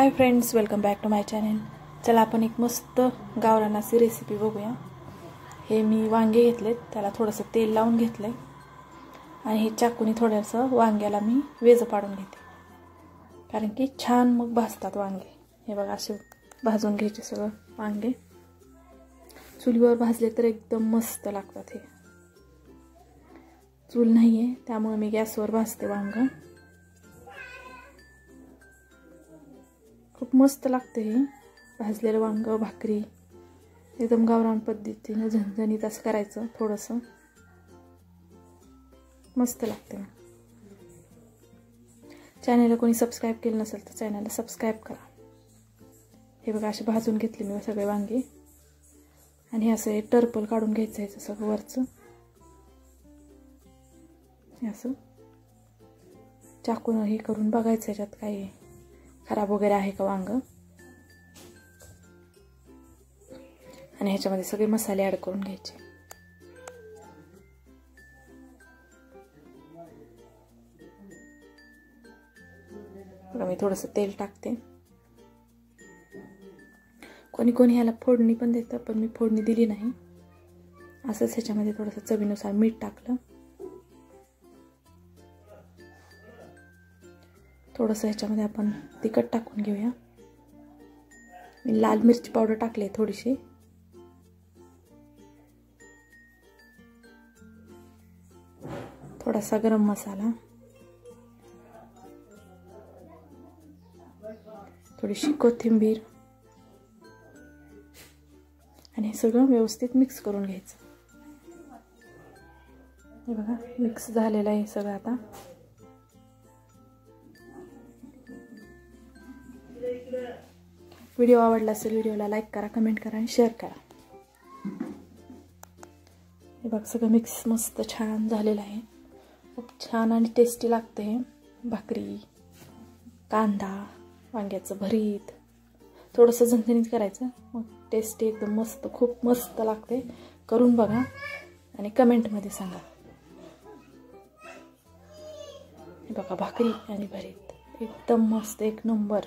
High friends, welcome back to my channel. चला आपण एक मस्त गावरानाची रेसिपी बघूया। हे मी वांगे घेतलेत, त्याला थोडंसं तेल लावून घेतलंय आणि हे चाकूनी थोडंसं वांग्याला मी वेज पाडून घेते, कारण की छान मग भाजतात वांगे। हे बघा असे भाजून घ्यायचे सगळं वांगे। चुलीवर भाजले तर एकदम मस्त लागतात। हे चूल नाहीये त्यामुळे मी गॅसवर भाजते वांग। खूप मस्त लागते हे भाजलेलं वांग भाकरी, एकदम गावरान पद्धतीने झणझणीत असं करायचं, थोडंसं मस्त लागते। चॅनलला कोणी सबस्क्राइब केलं नसेल तर चॅनलला सबस्क्राइब करा। हे बघा असे भाजून घेतले मी सगळे वांगे आणि हे असं टर्पल काढून घ्यायचं आहे सगळं वरचं। असं चाकून हे करून बघायचं याच्यात काही खराब वगैरे आहे का वांग, आणि ह्याच्यामध्ये सगळे मसाले ऍड करून घ्यायचे। बघा मी थोडंसं तेल टाकते। कोणी कोणी ह्याला फोडणी पण देतं, पण मी फोडणी दिली नाही। असंच ह्याच्यामध्ये थोडंसं चवीनुसार मीठ टाकलं, थोडंसं ह्याच्यामध्ये आपण तिखट टाकून घेऊया। मी लाल मिरची पावडर टाकली थोडीशी, थोडासा गरम मसाला, थोडीशी कोथिंबीर आणि हे सगळं व्यवस्थित मिक्स करून घ्यायचं। हे बघा मिक्स झालेलं आहे सगळं। आता व्हिडिओ आवडला असेल व्हिडिओला लाईक करा, कमेंट करा आणि शेअर करा। हे बघ सगळं मिक्स मस्त छान झालेलं आहे। खूप छान आणि टेस्टी लागते हे भाकरी, कांदा, वांग्याचं भरीत, थोडंसं झणझणीत करायचं, मग टेस्टी एकदम मस्त, खूप मस्त लागते। करून बघा आणि कमेंटमध्ये सांगा। हे बघा भाकरी आणि भरीत एकदम मस्त, एक नंबर।